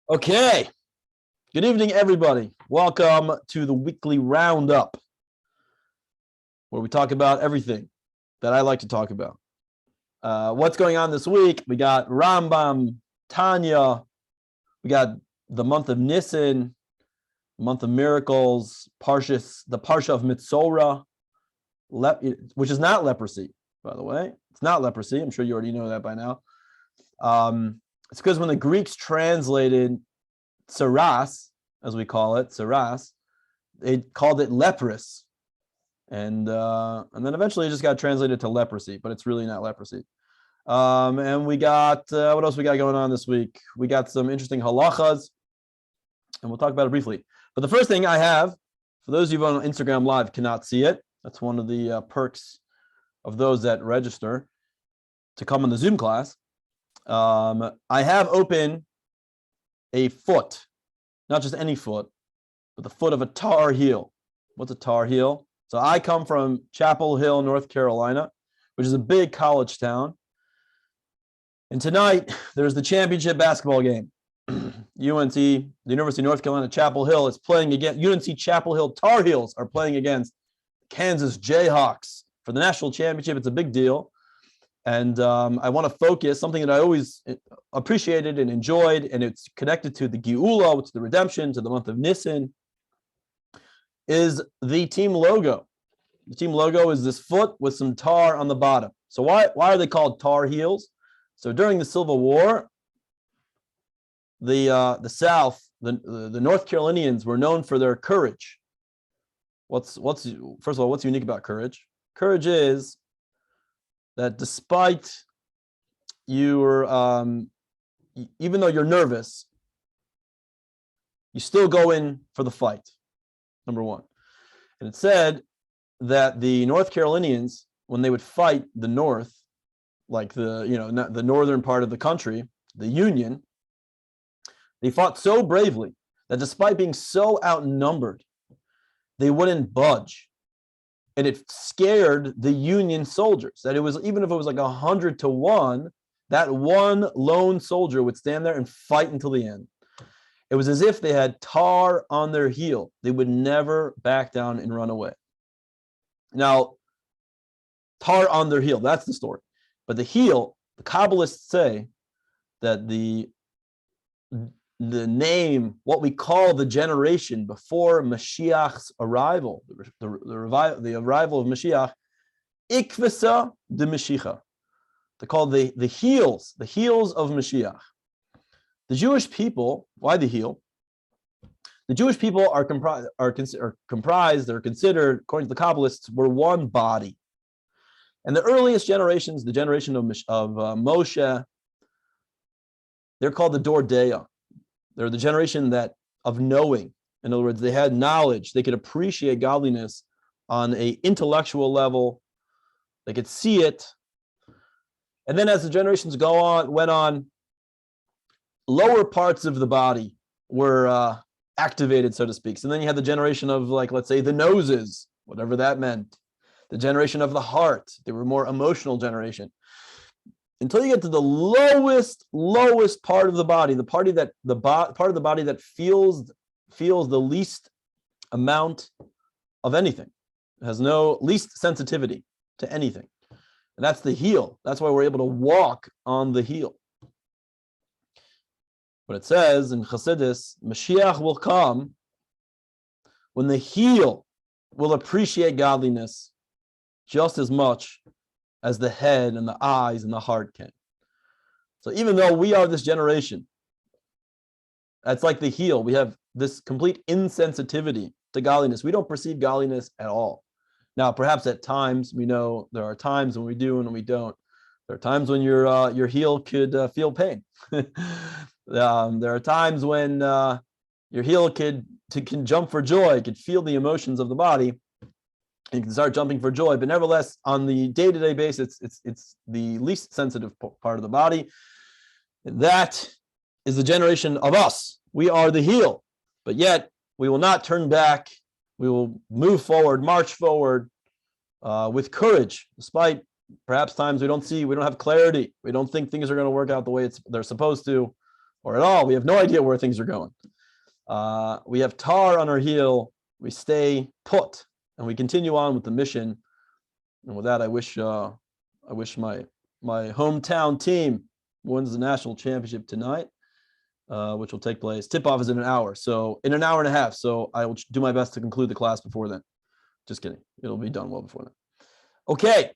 Okay. Good evening, everybody. Welcome to the weekly roundup, where we talk about everything that I like to talk about. What's going on this week? We got Rambam, Tanya. We got the month of Nisan, month of miracles, the Parsha of Metzora, which is not leprosy, by the way. It's not leprosy. I'm sure you already know that by now. It's because when the Greeks translated tsaras, as we call it, tsaras, they called it leprous, and then eventually it just got translated to leprosy, but it's really not leprosy. And we got what else we got going on this week? We got some interesting halachas, and we'll talk about it briefly. But the first thing I have, for those of you on Instagram Live cannot see it, that's one of the perks of those that register to come in the Zoom class. I have open a foot, not just any foot, but the foot of a Tar Heel. What's a Tar Heel? So I come from Chapel Hill, North Carolina, which is a big college town. And tonight, there's the championship basketball game. UNC, the University of North Carolina, Chapel Hill is playing against, UNC Chapel Hill Tar Heels are playing against Kansas Jayhawks for the national championship. It's a big deal. And I want to focus something that I always appreciated and enjoyed, and it's connected to the Geula, which is the redemption, to the month of Nisan, is the team logo. The team logo is this foot with some tar on the bottom. So why are they called Tar Heels? So during the Civil War, the South, the North Carolinians were known for their courage. First of all, what's unique about courage? Courage is that despite your, even though you're nervous, you still go in for the fight, number one. And it said that the North Carolinians, when they would fight the North, like the northern part of the country, the Union, they fought so bravely that despite being so outnumbered, they wouldn't budge. And it scared the Union soldiers that it was, even if it was like 100-1, that one lone soldier would stand there and fight until the end. It was as if they had tar on their heel. They would never back down and run away. Now, tar on their heel, that's the story. But the heel, the Kabbalists say that the name, what we call the generation before Mashiach's arrival, the arrival of Mashiach, Ikvesa de Mashiach. They're called the heels of Mashiach. The Jewish people, why the heel? The Jewish people are considered, according to the Kabbalists, were one body. And the earliest generations, the generation of Moshe, they're called the Dordeya. They're the generation of knowing. In other words, they had knowledge. They could appreciate godliness on an intellectual level. They could see it. And then as the generations went on, lower parts of the body were activated, so to speak. So then you had the generation of, like, let's say, the noses, whatever that meant. The generation of the heart. They were more emotional generation. Until you get to the lowest part of the body, part of the body that feels the least amount of anything, it has no least sensitivity to anything, and that's the heel. That's why we're able to walk on the heel. But it says in Chassidus, Mashiach will come when the heel will appreciate godliness just as much as the head and the eyes and the heart can. So even though we are this generation, that's like the heel. We have this complete insensitivity to godliness. We don't perceive godliness at all. Now, perhaps at times, we know there are times when we do and when we don't. There are times when your heel could feel pain. There are times when your heel can jump for joy, could feel the emotions of the body. You can start jumping for joy, but nevertheless, on the day-to-day basis, it's the least sensitive part of the body. That is the generation of us. We are the heel, but yet we will not turn back. We will move forward, march forward with courage, despite perhaps times we don't have clarity. We don't think things are going to work out the way they're supposed to. or at all. We have no idea where things are going. We have tar on our heel. We stay put, and we continue on with the mission. And with that, I wish my hometown team wins the national championship tonight, which will take place. Tip-off is in an hour, so in an hour and a half. So I will do my best to conclude the class before then. Just kidding. It'll be done well before then. Okay,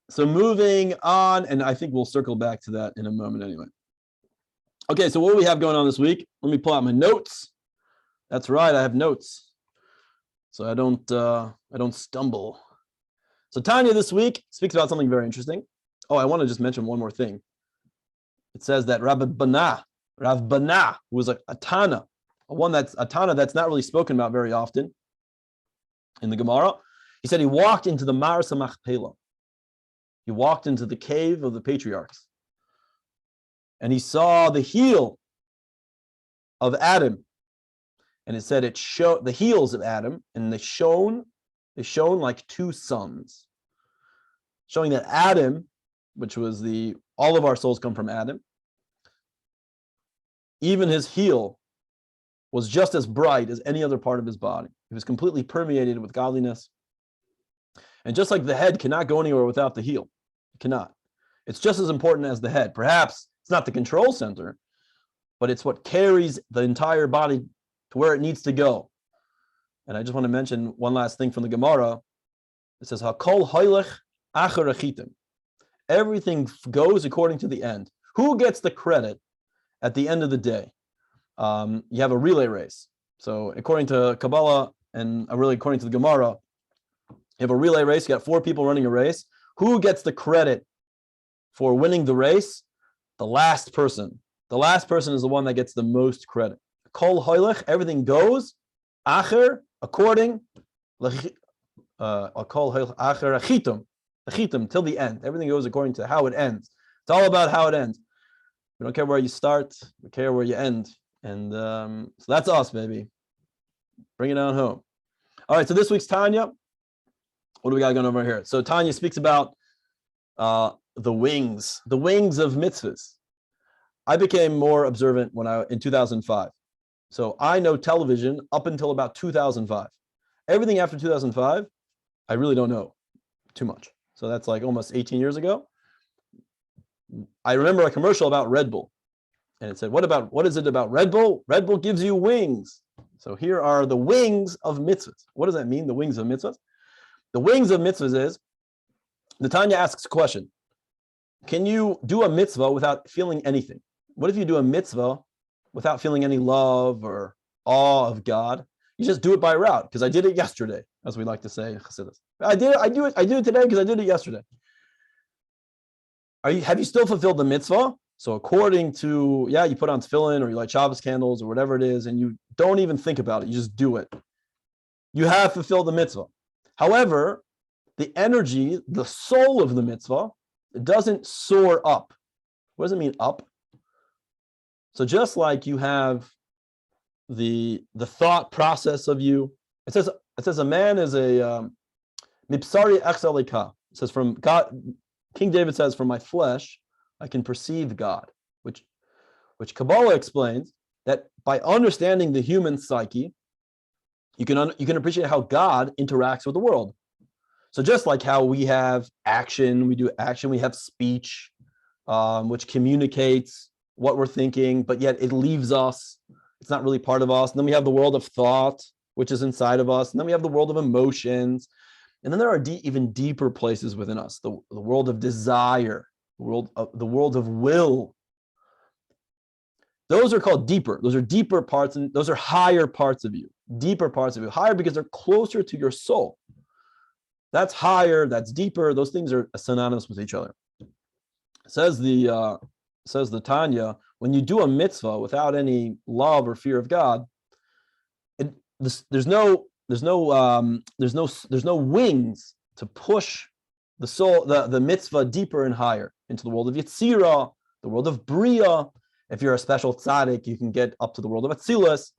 so moving on, and I think we'll circle back to that in a moment anyway. Okay, so what do we have going on this week? Let me pull out my notes. That's right, I have notes, so I don't stumble. So Tanya this week speaks about something very interesting. Oh, I want to just mention one more thing. It says that Rav Bana, who was a Tana, a Tana that's not really spoken about very often in the Gemara. He said he walked into the Maras HaMachpelah. He walked into the cave of the patriarchs. And he saw the heel of Adam. And it said it showed the heels of Adam, and they shone like two suns, showing that Adam, which was all of our souls come from Adam, even his heel was just as bright as any other part of his body. It was completely permeated with godliness. And just like the head cannot go anywhere without the heel, it cannot. It's just as important as the head. Perhaps it's not the control center, but it's what carries the entire body to where it needs to go. And I just want to mention one last thing from the Gemara. It says, "Hakol hoylech acher achitim." Everything goes according to the end. Who gets the credit at the end of the day? You have a relay race. So according to Kabbalah and really according to the Gemara, you have a relay race. You got 4 people running a race. Who gets the credit for winning the race? The last person. The last person is the one that gets the most credit. Kol hoylech, everything goes. Acher, according. Kol hoylech acher achitum. Achitum, till the end. Everything goes according to how it ends. It's all about how it ends. We don't care where you start. We care where you end. And so that's us, baby. Bring it on home. All right, so this week's Tanya. What do we got going over here? So Tanya speaks about the wings of mitzvahs. I became more observant in 2005. So I know television up until about 2005. Everything after 2005, I really don't know too much. So that's like almost 18 years ago. I remember a commercial about Red Bull. And it said, what is it about Red Bull? Red Bull gives you wings. So here are the wings of mitzvahs. What does that mean, the wings of mitzvahs? The wings of mitzvahs is, the Tanya asks a question. Can you do a mitzvah without feeling anything? What if you do a mitzvah without feeling any love or awe of God? You just do it by route, because I did it yesterday, as we like to say in Chassidus. I do it today because I did it yesterday. Have you still fulfilled the mitzvah? So according to, you put on tefillin or you light Shabbos candles or whatever it is, and you don't even think about it. You just do it. You have fulfilled the mitzvah. However, the energy, the soul of the mitzvah, it doesn't soar up. What does it mean, up? So just like you have the thought process of you, it says a man is a mipsari echelika. It says from God, King David says, from my flesh, I can perceive God, which Kabbalah explains that by understanding the human psyche, you can appreciate how God interacts with the world. So just like how we have action, we have speech, which communicates what we're thinking, but yet it leaves us. It's not really part of us. And then we have the world of thought, which is inside of us. And then we have the world of emotions. And then there are even deeper places within us, the world of desire, the world of will. Those are called deeper. Those are deeper parts, and those are higher parts of you. Deeper parts of you. Higher because they're closer to your soul. That's higher, that's deeper. Those things are synonymous with each other. Says the Tanya, when you do a mitzvah without any love or fear of God, there's no wings to push the soul, the mitzvah deeper and higher into the world of Yetzirah, the world of Bria. If you're a special tzaddik, you can get up to the world of Atzilus.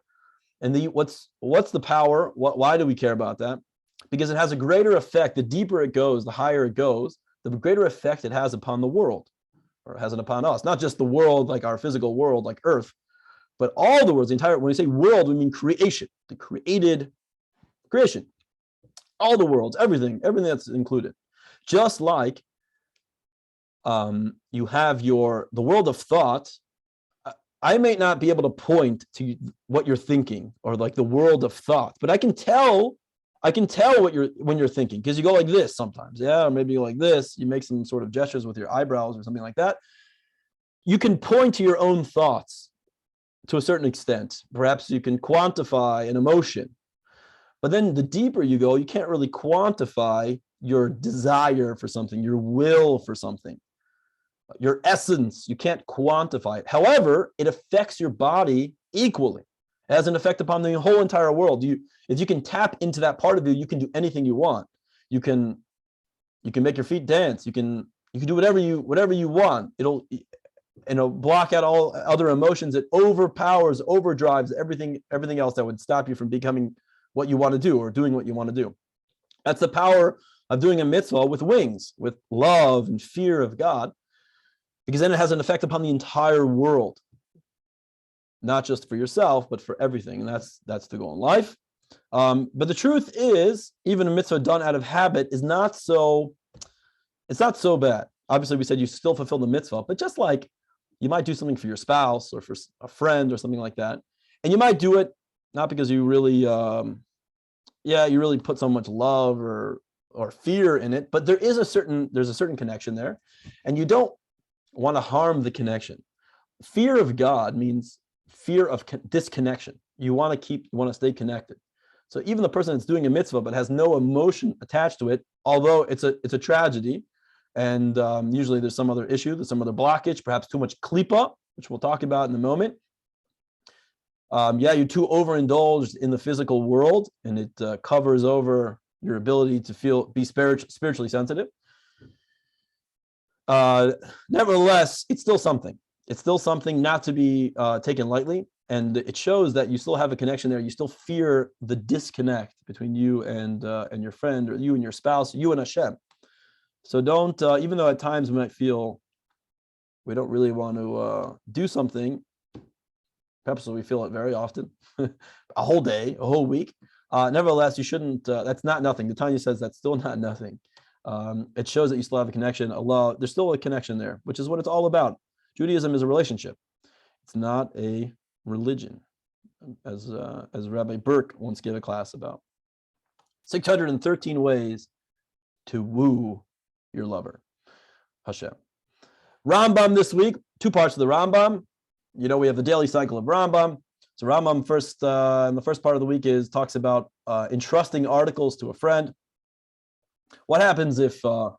And what's the power? Why do we care about that? Because it has a greater effect. The deeper it goes, the higher it goes, the greater effect it has upon the world. or has it upon us. Not just the world, like our physical world, like Earth, but all the worlds, the entire, when we say world, we mean creation, the created creation, all the worlds, everything that's included. Just like you have the world of thought. I may not be able to point to what you're thinking or like the world of thought, but I can tell when you're thinking, because you go like this sometimes, or maybe like this, you make some sort of gestures with your eyebrows or something like that. You can point to your own thoughts to a certain extent. Perhaps you can quantify an emotion, but then the deeper you go, you can't really quantify your desire for something, your will for something, your essence. You can't quantify it. However, it affects your body equally. It has an effect upon the whole entire world. If you can tap into that part of you, you can do anything you want. You can make your feet dance. You can do whatever you want. It'll block out all other emotions. It overdrives everything else that would stop you from becoming what you want to do or doing what you want to do. That's the power of doing a mitzvah with wings, with love and fear of God, because then it has an effect upon the entire world, not just for yourself, but for everything. And that's the goal in life. But the truth is, even a mitzvah done out of habit it's not so bad. Obviously, we said you still fulfill the mitzvah, but just like you might do something for your spouse or for a friend or something like that, and you might do it not because you really, you really put so much love or fear in it, but there's a certain connection there, and you don't want to harm the connection. Fear of God means fear of disconnection. You want to stay connected. So even the person that's doing a mitzvah but has no emotion attached to it, although it's a tragedy, and usually there's some other issue, there's some other blockage, perhaps too much klipa, which we'll talk about in a moment. You're too overindulged in the physical world, and it covers over your ability to be spiritually sensitive. Nevertheless, it's still something. It's still something not to be taken lightly, and it shows that you still have a connection there. You still fear the disconnect between you and your friend, or you and your spouse, you and Hashem. So don't, even though at times we might feel we don't really want to do something, perhaps we feel it very often, a whole day, a whole week. Nevertheless, you shouldn't. That's not nothing. The Tanya says that's still not nothing. It shows that you still have a connection. Allah, there's still a connection there, which is what it's all about. Judaism is a relationship. It's not a religion, as Rabbi Burke once gave a class about. 613 ways to woo your lover, Hashem. Rambam this week, 2 parts of the Rambam. We have the daily cycle of Rambam. So Rambam in the first part of the week talks about entrusting articles to a friend. What happens if, I'll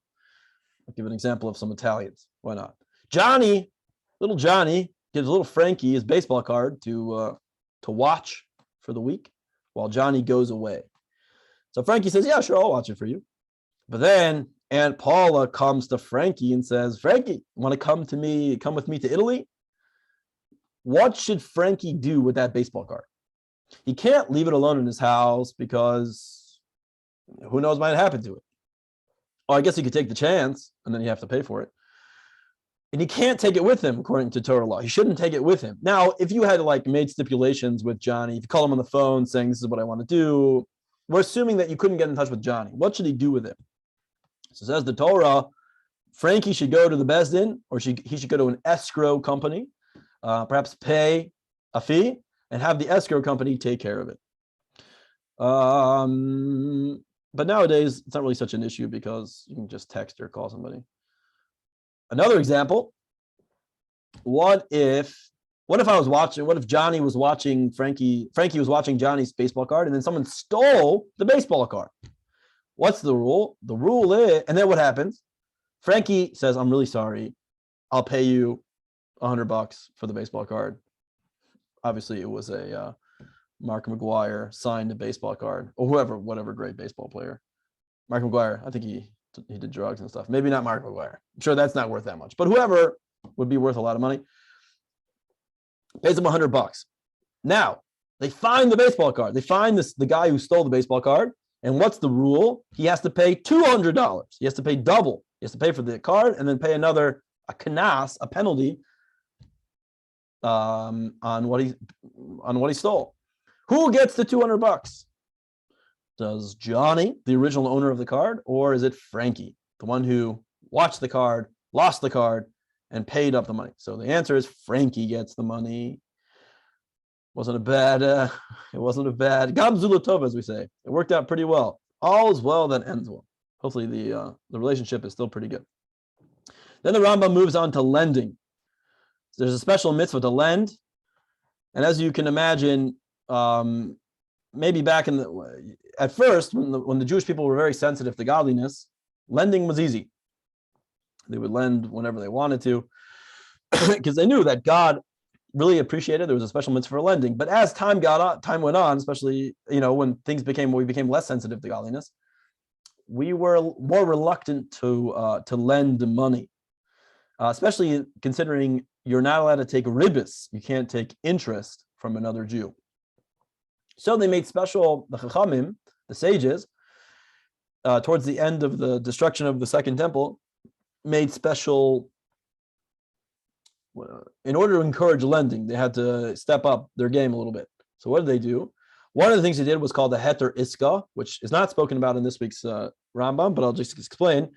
give an example of some Italians. Why not? Little Johnny gives little Frankie his baseball card to watch for the week while Johnny goes away. So Frankie says, yeah, sure, I'll watch it for you. But then Aunt Paula comes to Frankie and says, Frankie, want to come with me to Italy? What should Frankie do with that baseball card? He can't leave it alone in his house because who knows what might happen to it. Or I guess he could take the chance and then you have to pay for it. And he can't take it with him, according to Torah law. He shouldn't take it with him. Now, if you had made stipulations with Johnny, if you call him on the phone saying this is what I want to do, we're assuming that you couldn't get in touch with Johnny. What should he do with it? So says the Torah, Frankie should go to the Beis Din, or he should go to an escrow company, perhaps pay a fee and have the escrow company take care of it. But nowadays, it's not really such an issue because you can just text or call somebody. Another example, what if Johnny was watching Frankie was watching Johnny's baseball card, and then someone stole the baseball card? What's the rule? The rule is, and then what happens? Frankie says, I'm really sorry. I'll pay you $100 for the baseball card. Obviously, it was a Mark McGwire signed a baseball card, or whatever great baseball player. Mark McGwire, I think he did drugs and stuff. Maybe not Mark McGwire. I'm sure that's not worth that much, but whoever would be worth a lot of money pays him $100. Now they find the baseball card. They find the guy who stole the baseball card. And what's the rule? He has to pay $200. He has to pay double. He has to pay for the card and then pay another a kanas, a penalty on what he stole. Who gets the $200? Does Johnny, the original owner of the card, or is it Frankie, the one who watched the card, lost the card, and paid up the money? So the answer is Frankie gets the money. It wasn't a bad Gamzula Tov, as we say. It worked out pretty well. All is well that ends well. Hopefully the relationship is still pretty good. Then the Rambam moves on to lending. There's a special mitzvah to lend, and as you can imagine, maybe back at first, when the Jewish people were very sensitive to godliness, lending was easy. They would lend whenever they wanted to, because they knew that God really appreciated. There was a special mitzvah for lending. But as time went on, especially when we became less sensitive to godliness, we were more reluctant to lend money, especially considering you're not allowed to take ribis. You can't take interest from another Jew. So they made the Chachamim, the sages, towards the end of the destruction of the Second Temple, made special, in order to encourage lending, they had to step up their game a little bit. So what did they do? One of the things they did was called the Heter Iska, which is not spoken about in this week's Rambam, but I'll just explain.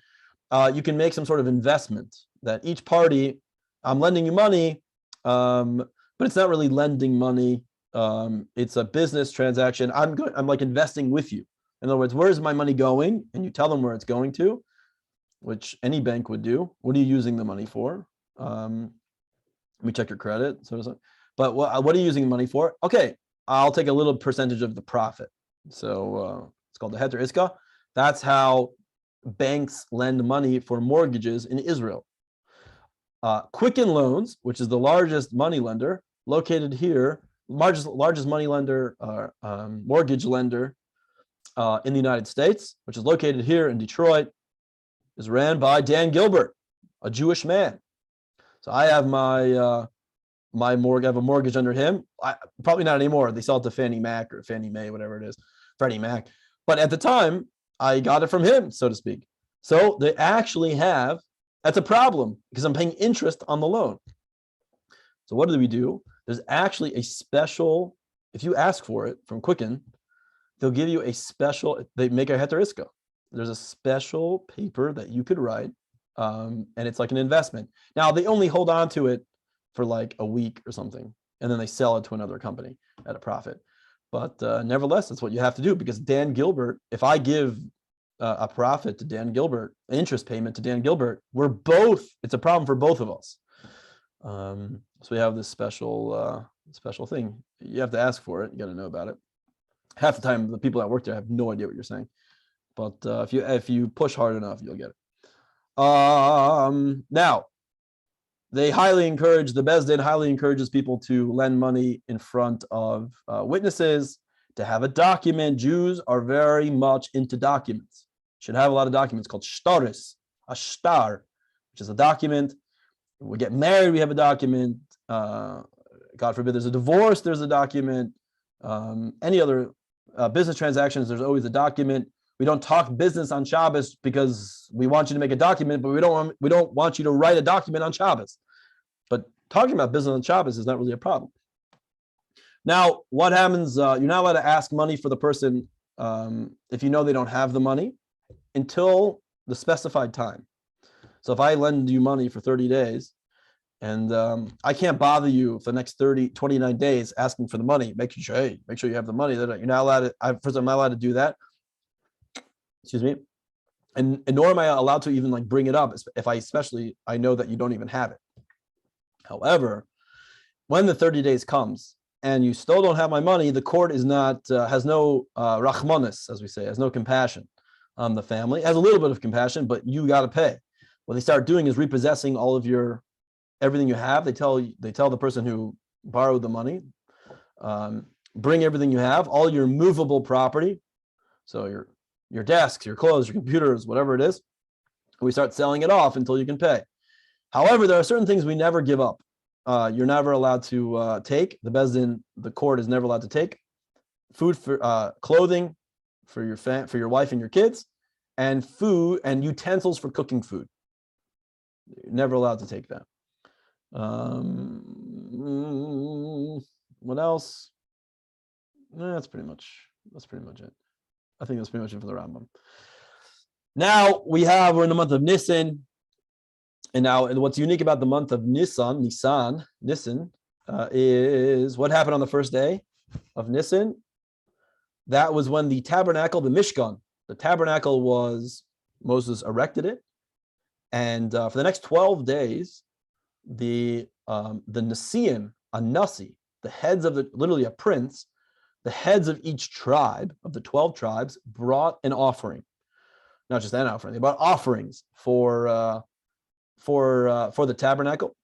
You can make some sort of investment that each party, I'm lending you money, but it's not really lending money. It's a business transaction. I'm like investing with you. In other words, where's my money going? And you tell them where it's going to, which any bank would do. What are you using the money for? Let me check your credit. But what are you using the money for? Okay, I'll take a little percentage of the profit. So it's called the Heter Iska. That's how banks lend money for mortgages in Israel. Quicken Loans, which is the largest money lender, located here, largest money lender, mortgage lender in the United States, which is located here in Detroit, is ran by Dan Gilbert, a Jewish man. So I have my mortgage. I have a mortgage under him. Probably not anymore. They sell it to Fannie Mac or Fannie Mae, whatever it is, Freddie Mac. But at the time, I got it from him, so to speak. So they actually have. That's a problem because I'm paying interest on the loan. So what do we do? There's actually a special. If you ask for it from Quicken, they'll give you a special. They make a Heter Iska. There's a special paper that you could write, and it's like an investment. Now they only hold on to it for like a week or something, and then they sell it to another company at a profit. But nevertheless, that's what you have to do because Dan Gilbert, if I give a profit to Dan Gilbert, an interest payment to Dan Gilbert, it's a problem for both of us. So we have this special thing. You have to ask for it. You got to know about it. Half the time, the people that work there have no idea what you're saying. But if you push hard enough, you'll get it. Now, the Beis Din highly encourages people to lend money in front of witnesses, to have a document. Jews are very much into documents. Should have a lot of documents called shtaris, a shtar, which is a document. We get married, we have a document. God forbid there's a divorce, there's a document. Any other business transactions, there's always a document. We don't talk business on Shabbos because we want you to make a document, but we don't want you to write a document on Shabbos. But talking about business on Shabbos is not really a problem. Now, what happens? You're not allowed to ask money for the person if you know they don't have the money until the specified time. So if I lend you money for 30 days and I can't bother you for the next 29 days asking for the money, make sure you have the money. That you're not allowed to. First, I'm not allowed to do that. Excuse me. And nor am I allowed to even like bring it up if I know that you don't even have it. However, when the 30 days comes and you still don't have my money, the court has no rachmanis, as we say, has no compassion on the family. It has a little bit of compassion, but you got to pay. What they start doing is repossessing all of everything you have. They tell the person who borrowed the money, bring everything you have, all your movable property, so your desks, your clothes, your computers, whatever it is. We start selling it off until you can pay. However, there are certain things we never give up. You're never allowed to take. The Beis Din, the court is never allowed to take food, for clothing for your wife and your kids, and food and utensils for cooking food. You're never allowed to take that. What else? That's pretty much it. I think that's pretty much it for the Rambam. Now we're in the month of Nisan, and what's unique about the month of Nisan, is what happened on the first day of Nisan. That was when the tabernacle, the Mishkan, the tabernacle Moses erected it, and for the next 12 days, the Nasiim, a Nasi, the heads of literally a prince, the heads of each tribe of the 12 tribes brought an offering. Not just an offering; they brought offerings for the tabernacle.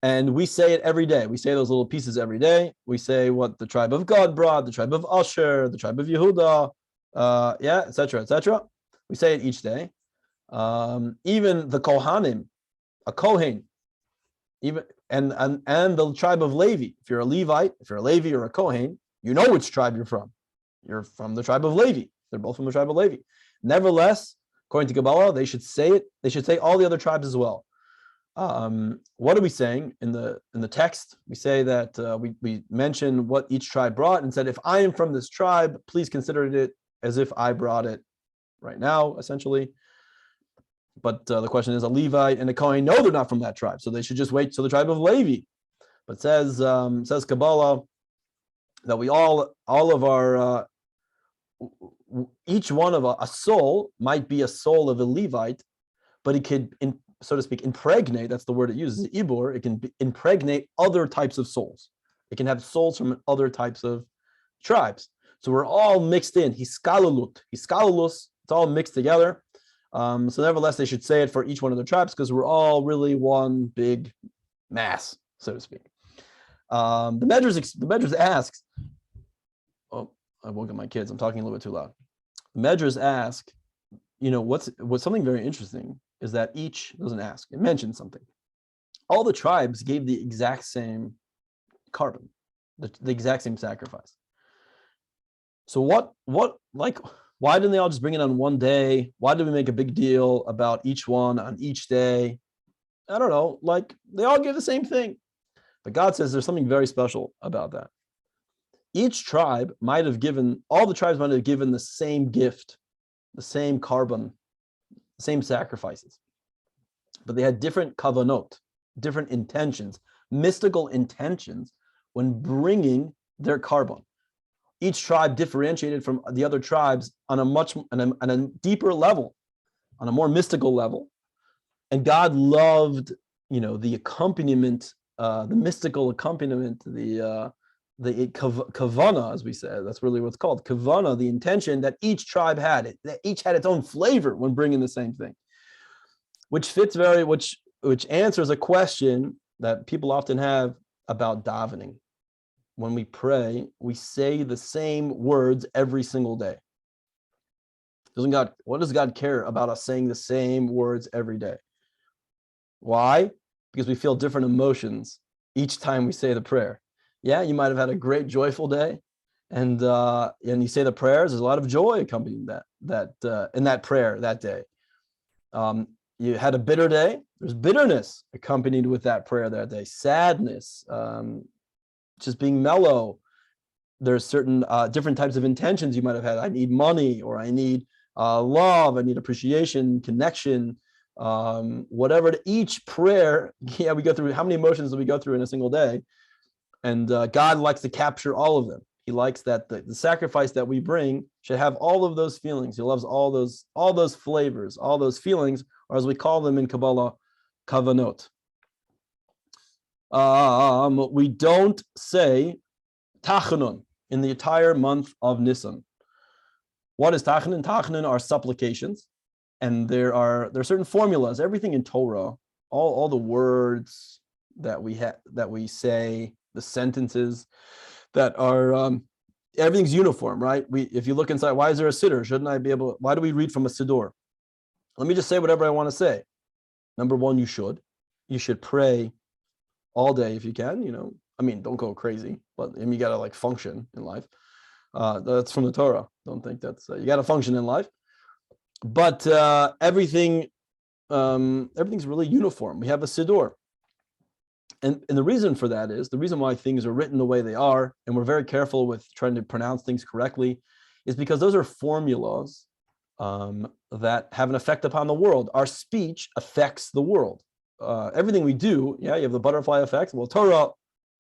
And we say it every day. We say those little pieces every day. We say what the tribe of Gad brought, the tribe of Asher, the tribe of Yehuda, etc., etc. We say it each day. Even the Kohanim, a Kohen, even and the tribe of Levi. If you're a Levite, if you're a Levi or a Kohen, you know which tribe you're from. You're from the tribe of Levi. They're both from the tribe of Levi. Nevertheless, according to Kabbalah, they should say it. They should say all the other tribes as well. What are we saying in the text? We say that we mention what each tribe brought and said, if I am from this tribe, please consider it as if I brought it right now, essentially. But the question is, a Levite and a Kohen know they're not from that tribe, so they should just wait till the tribe of Levi. But says Kabbalah that we all of our each one of a soul might be a soul of a Levite, but it could, so to speak, impregnate. That's the word it uses. Ibor. It can impregnate other types of souls. It can have souls from other types of tribes. So we're all mixed in. Hiskalalus. It's all mixed together. So nevertheless, they should say it for each one of their tribes because we're all really one big mass, so to speak. The Medrash asks, oh, I woke up my kids. I'm talking a little bit too loud. The Medrash asks, what's something very interesting is that each doesn't ask. It mentions something. All the tribes gave the exact same carbon, the exact same sacrifice. So why didn't they all just bring it on one day? Why did we make a big deal about each one on each day? I don't know. They all give the same thing. But God says there's something very special about that. Each tribe all the tribes might have given the same gift, the same carbon, the same sacrifices. But they had different kavanot, different intentions, mystical intentions when bringing their carbon. Each tribe differentiated from the other tribes on a deeper level, on a more mystical level. And God loved, the accompaniment, the mystical accompaniment, the kavana, as we said. That's really what's called kavana, the intention that each tribe had. That each had its own flavor when bringing the same thing, which answers a question that people often have about davening. When we pray, we say the same words every single day. What does God care about us saying the same words every day? Why? Because we feel different emotions each time we say the prayer. Yeah, you might have had a great joyful day, and you say the prayers. There's a lot of joy accompanying that in that prayer that day. You had a bitter day. There's bitterness accompanied with that prayer that day. Sadness. Just being mellow. There's certain different types of intentions you might have had. I need money, or I need love, I need appreciation, connection, whatever. Each prayer, we go through, how many emotions do we go through in a single day? And God likes to capture all of them. He likes that the sacrifice that we bring should have all of those feelings. He loves all those flavors, all those feelings, or as we call them in Kabbalah, kavanot. We don't say tachanun in the entire month of Nisan. What is tachanun? Tachanun are supplications, and there are certain formulas. Everything in Torah, all the words that we say, the sentences that are everything's uniform, right? If you look inside, why is there a siddur? Why do we read from a siddur? Let me just say whatever I want to say. Number one, you should pray all day if you can, don't go crazy, but you got to function in life. That's from the Torah. Don't think that's, you got to function in life. But everything everything's really uniform. We have a siddur. And the reason for that is, the reason why things are written the way they are, and we're very careful with trying to pronounce things correctly, is because those are formulas that have an effect upon the world. Our speech affects the world. Everything we do, you have the butterfly effect. Well, Torah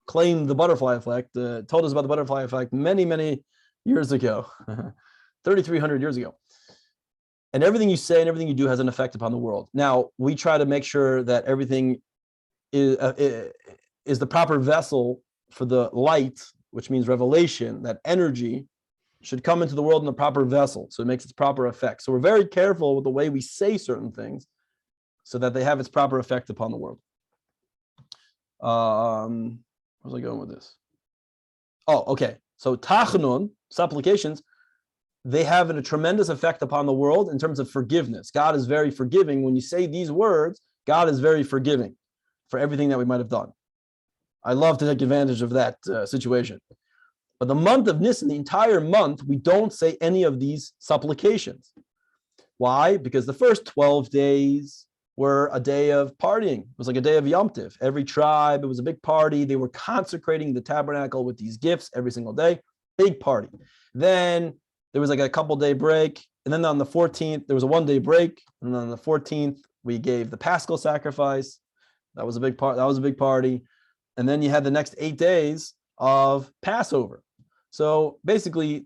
claimed the butterfly effect, told us about the butterfly effect many, many years ago, 3,300 years ago. And everything you say and everything you do has an effect upon the world. Now, we try to make sure that everything is the proper vessel for the light, which means revelation, that energy should come into the world in the proper vessel, so it makes its proper effect. So we're very careful with the way we say certain things so that they have its proper effect upon the world. Where was I going with this? Oh, okay. So tachanun, supplications, they have a tremendous effect upon the world in terms of forgiveness. God is very forgiving. When you say these words, God is very forgiving for everything that we might have done. I love to take advantage of that situation. But the month of Nisan, the entire month, we don't say any of these supplications. Why? Because the first 12 days were a day of partying. It was like a day of Yom Tiv. Every tribe, it was a big party. They were consecrating the tabernacle with these gifts every single day. Big party. Then there was like a couple day break. And then on the 14th, there was a 1 day break. And then on the 14th, we gave the Paschal Sacrifice. That was a big part. That was a big party. And then you had the next 8 days of Passover. So basically,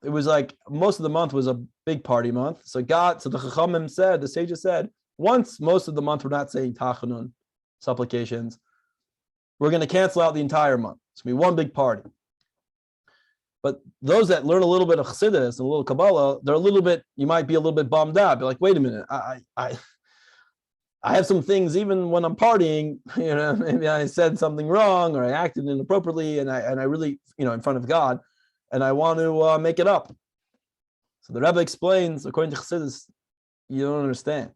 it was like most of the month was a big party month. So the Chachamim said, the sages said, once most of the month we're not saying tachanun, supplications, we're going to cancel out the entire month. It's going to be one big party. But those that learn a little bit of Chassidus and a little Kabbalah, they're a little bit, you might be a little bit bummed out. Be like, wait a minute, I have some things, even when I'm partying, maybe I said something wrong or I acted inappropriately, and I really, in front of God, and I want to make it up. So the Rebbe explains, according to Chassidus, you don't understand.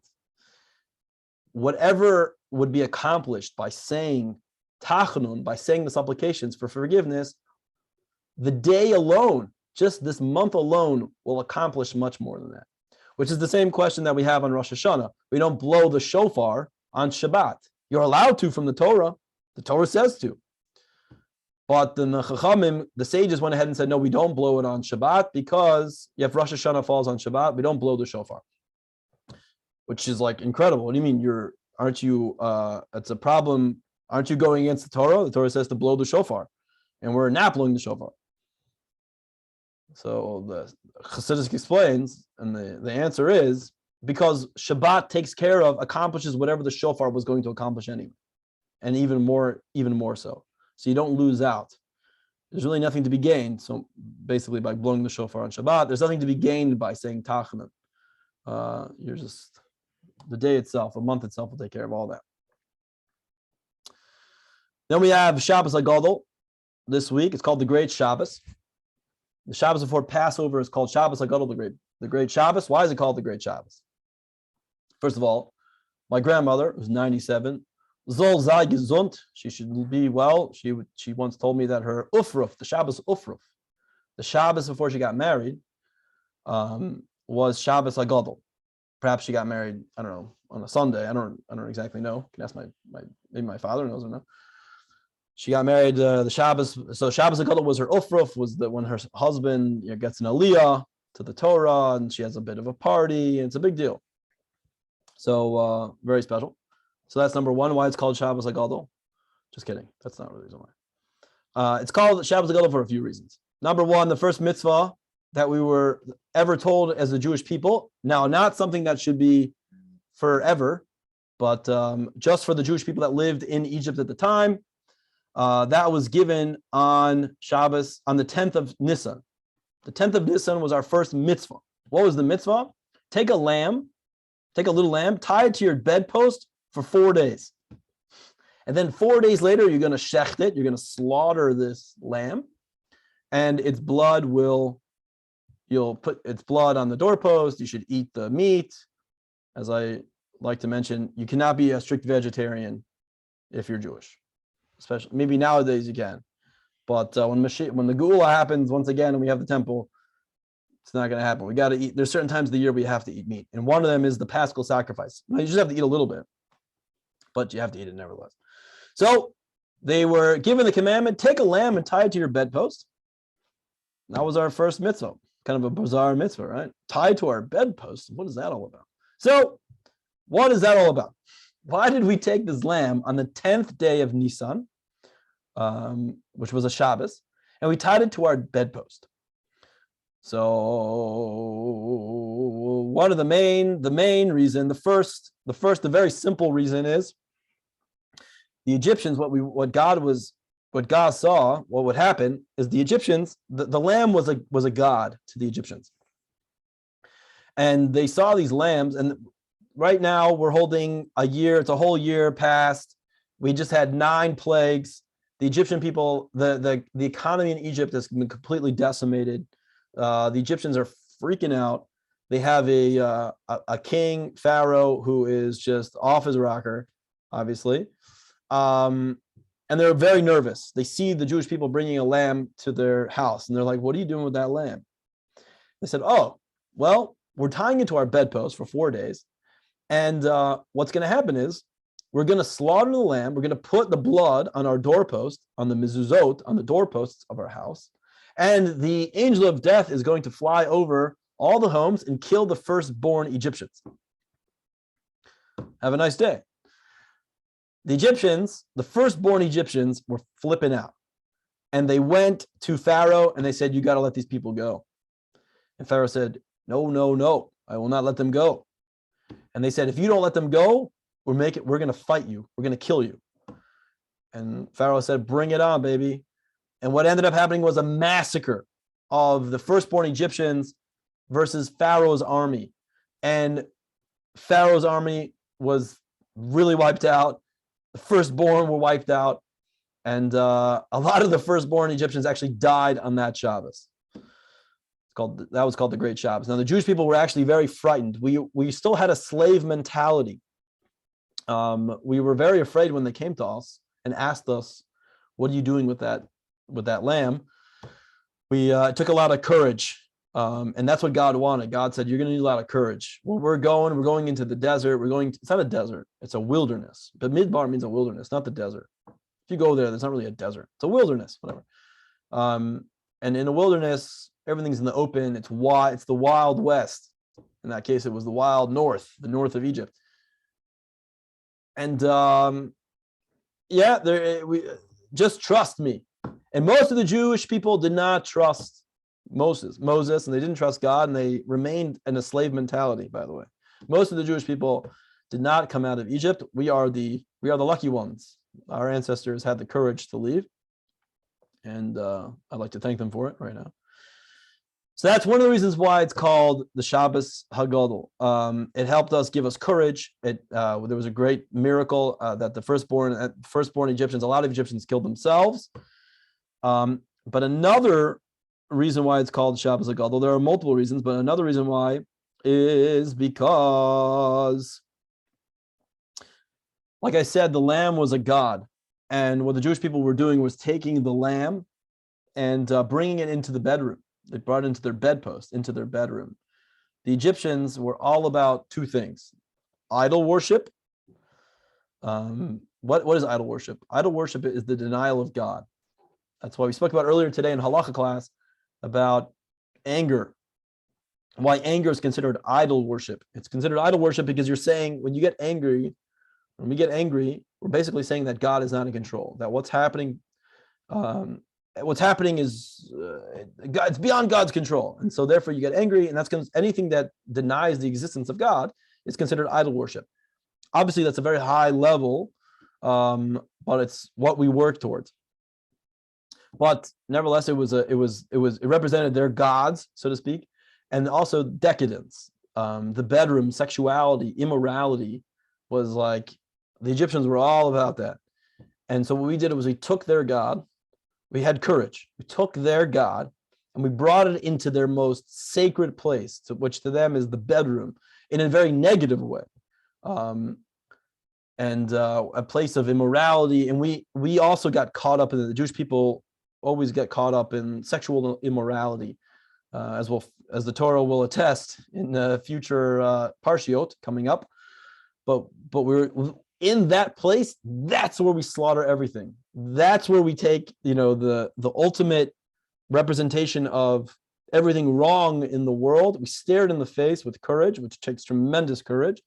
Whatever would be accomplished by saying tachanun, by saying the supplications for forgiveness, the day alone, just this month alone, will accomplish much more than that. Which is the same question that we have on Rosh Hashanah. We don't blow the shofar on Shabbat. You're allowed to from the Torah. The Torah says to. But the Chachamim, the sages went ahead and said, no, we don't blow it on Shabbat because if Rosh Hashanah falls on Shabbat, we don't blow the shofar. Which is like incredible. What do you mean? It's a problem. Aren't you going against the Torah? The Torah says to blow the shofar. And we're not blowing the shofar. So the Chassidus explains, and the answer is because Shabbat accomplishes whatever the shofar was going to accomplish anyway, and even more so. So you don't lose out. There's really nothing to be gained. So basically, by blowing the shofar on Shabbat, there's nothing to be gained by saying tachanun. You're just the day itself, a month itself will take care of all that. Then we have Shabbat Sagado this week. It's called the Great Shabbos. The Shabbos before Passover is called Shabbat Sagado, the Great Shabbos. Why is it called the Great Shabbos? First of all, my grandmother, who's 97, Zol sei gesund, she should be well. She once told me that her Ufruf, the Shabbos Ufruf, the Shabbos before she got married, was Shabbos Sagado. Perhaps she got married, I don't know, on a Sunday. I don't exactly know. You can ask maybe my father knows or no. She got married the Shabbos. So Shabbos Sagado was her Ufruf, was when her husband gets an aliyah to the Torah, and she has a bit of a party, and it's a big deal. So very special. So that's number one, why it's called Shabbos Sagado. Just kidding. That's not really the reason why. It's called Shabbos Sagado for a few reasons. Number one, the first mitzvah that we were ever told as the Jewish people. Now, not something that should be forever, but just for the Jewish people that lived in Egypt at the time. That was given on Shabbos, on the 10th of Nisan. The 10th of Nisan was our first mitzvah. What was the mitzvah? Take a little lamb, tie it to your bedpost for 4 days. And then 4 days later, you're going to shecht it. You're going to slaughter this lamb. And its blood you'll put its blood on the doorpost. You should eat the meat. As I like to mention, you cannot be a strict vegetarian if you're Jewish. Especially, maybe nowadays you can, but when the Geula happens once again and we have the temple, It's not going to happen. We got to eat. There's certain times of the year we have to eat meat. And one of them is the Paschal Sacrifice. Now, you just have to eat a little bit, but you have to eat it nevertheless. So they were given the commandment, take a lamb and tie it to your bedpost. That was our first mitzvah, kind of a bizarre mitzvah, right? Tied to our bedpost. What is that all about? So what is that all about? Why did we take this lamb on the 10th day of Nisan, which was a Shabbos, and we tied it to our bedpost? So one of the main reason, the very simple reason is the Egyptians, what God saw, what would happen is the Egyptians, the lamb was a god to the Egyptians. And they saw these lambs, and right now we're holding a year, it's a whole year past. We just had 9 plagues. The Egyptian people, the economy in Egypt has been completely decimated. The Egyptians are freaking out. They have a king, Pharaoh, who is just off his rocker, obviously. And they're very nervous. They see the Jewish people bringing a lamb to their house, and they're like, what are you doing with that lamb? They said, oh, well, we're tying it to our bedpost for 4 days. And what's going to happen is we're going to slaughter the lamb. We're going to put the blood on our doorpost, on the mezuzot, on the doorposts of our house. And the angel of death is going to fly over all the homes and kill the firstborn Egyptians. Have a nice day. The Egyptians, the firstborn Egyptians, were flipping out. And they went to Pharaoh and they said, you got to let these people go. And Pharaoh said, no, no, no, I will not let them go. And they said, if you don't let them go, we're going to fight you. We're going to kill you. And Pharaoh said, bring it on, baby. And what ended up happening was a massacre of the firstborn Egyptians versus Pharaoh's army. And Pharaoh's army was really wiped out. The firstborn were wiped out. And a lot of the firstborn Egyptians actually died on that Shabbos. That was called the Great Shabbos. Now, the Jewish people were actually very frightened. We still had a slave mentality. We were very afraid when they came to us and asked us, what are you doing with that lamb? It took a lot of courage. And that's what God wanted. God said, you're going to need a lot of courage. Well, we're going into the desert. It's not a desert. It's a wilderness. But Midbar means a wilderness, not the desert. If you go there, there's not really a desert. It's a wilderness, whatever. And in a wilderness, everything's in the open. It's the Wild West. In that case, it was the Wild North, the north of Egypt. And just trust me. And most of the Jewish people did not trust Moses, and they didn't trust God, and they remained in a slave mentality, by the way. Most of the Jewish people did not come out of Egypt. We are the lucky ones. Our ancestors had the courage to leave. And I'd like to thank them for it right now. So that's one of the reasons why it's called the Shabbat Sagado. It helped us, give us courage. There was a great miracle that the firstborn Egyptians, a lot of Egyptians killed themselves. But another reason why it's called Shabbat Sagado, there are multiple reasons, but another reason why is because, like I said, the lamb was a god. And what the Jewish people were doing was taking the lamb and bringing it into the bedroom. They brought it into their bedpost, into their bedroom. The Egyptians were all about 2 things: idol worship. What is idol worship? Idol worship is the denial of God. That's why we spoke about earlier today in Halacha class about anger. Why anger is considered idol worship. It's considered idol worship because you're saying when we get angry, we're basically saying that God is not in control, that what's happening is it's beyond God's control. And so therefore you get angry, and that's anything that denies the existence of God is considered idol worship. Obviously, that's a very high level, but it's what we work towards. But nevertheless, it represented their gods, so to speak, and also decadence. The bedroom, sexuality, immorality was like, the Egyptians were all about that. And so what we did was we took their God, we had courage, we took their God, and we brought it into their most sacred place, which to them is the bedroom, in a very negative way. And a place of immorality. And we also got caught up in the Jewish people always get caught up in sexual immorality. as the Torah will attest in the future parshiot coming up. But we're in that place. That's where we slaughter everything. That's where we take, the ultimate representation of everything wrong in the world. We stare it in the face with courage, which takes tremendous courage,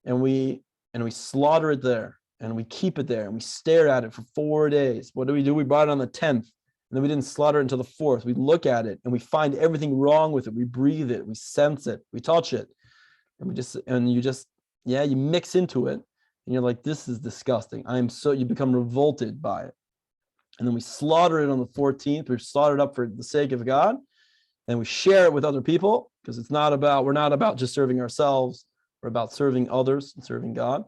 and we slaughter it there, and we keep it there, and we stare at it for 4 days. What do? We brought it on the 10th, and then we didn't slaughter it until the 4th. We look at it, and we find everything wrong with it. We breathe it, we sense it, we touch it, and you mix into it, and you're like, this is disgusting. You become revolted by it. And then we slaughter it on the 14th. We slaughter it up for the sake of God, and we share it with other people, because we're not about just serving ourselves. We're about serving others and serving God.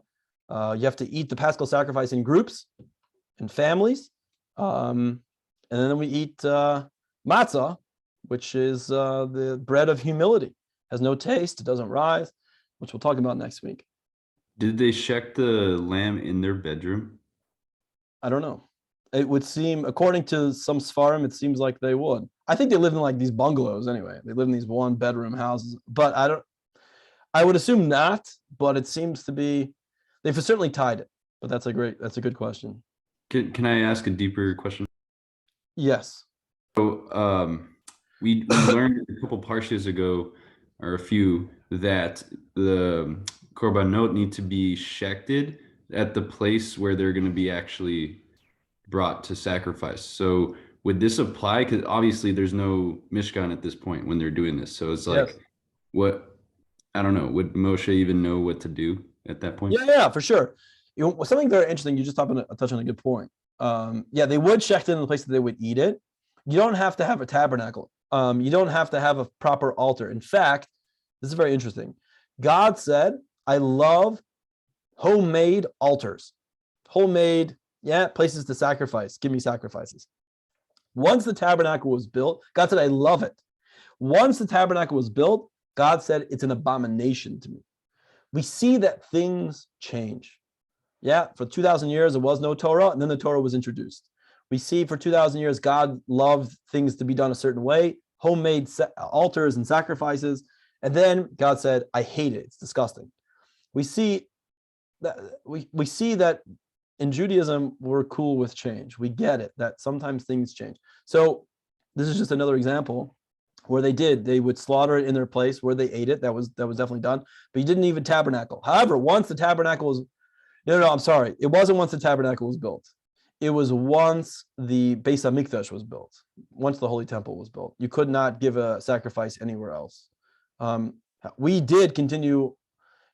You have to eat the Paschal Sacrifice in groups, in families. And then we eat matzah, which is the bread of humility. It has no taste. It doesn't rise, which we'll talk about next week. Did they shecht the lamb in their bedroom? I don't know. It would seem, according to some Sfarim, it seems like they would. I think they live in like these bungalows anyway. They live in these 1-bedroom houses, but I would assume not, but it seems to be, they've certainly tied it, but that's a good question. Can I ask a deeper question? Yes. So we learned a couple parshas ago, or a few, that the korbanot need to be shechted at the place where they're going to be actually brought to sacrifice. So would this apply? Because obviously there's no Mishkan at this point when they're doing this. So it's like, yes. I don't know. Would Moshe even know what to do at that point? Yeah, for sure. Something very interesting. You just touch on a good point. They would shecht it in the place that they would eat it. You don't have to have a tabernacle. You don't have to have a proper altar. In fact, this is very interesting. God said, I love homemade altars. Homemade, places to sacrifice. Give me sacrifices. Once the tabernacle was built, God said, I love it. Once the tabernacle was built, God said, it's an abomination to me. We see that things change. For 2,000 years, there was no Torah, and then the Torah was introduced. We see for 2,000 years, God loved things to be done a certain way, homemade altars and sacrifices. And then God said, I hate it. It's disgusting. We see that in Judaism, we're cool with change. We get it, that sometimes things change. So this is just another example where they would slaughter it in their place where they ate it. That was definitely done. But you didn't even tabernacle. However, once the tabernacle was, I'm sorry. It wasn't once the tabernacle was built. It was once the Beis HaMikdash was built. Once the Holy Temple was built. You could not give a sacrifice anywhere else. We did continue.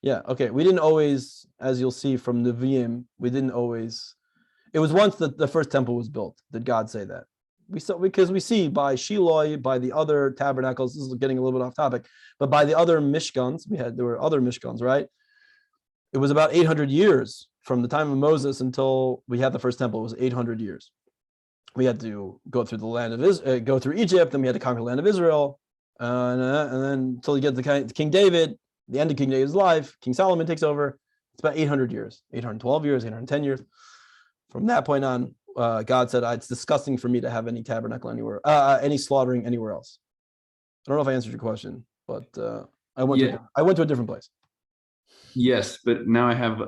We didn't always, as you'll see from Nevi'im, it was once the first temple was built. Did God say that? Because we see by Shiloh, by the other tabernacles, this is getting a little bit off topic, but by the other Mishkans, there were other Mishkans, right? It was about 800 years from the time of Moses until we had the first temple. It was 800 years. We had to go through the land of Israel, go through Egypt, then we had to conquer the land of Israel, and then until you get to King David, the end of King David's life, King Solomon takes over. It's about 800 years, 812 years, 810 years. From that point on, God said, it's disgusting for me to have any tabernacle anywhere, any slaughtering anywhere else. I don't know if I answered your question, but I went to a different place. Yes, but now I have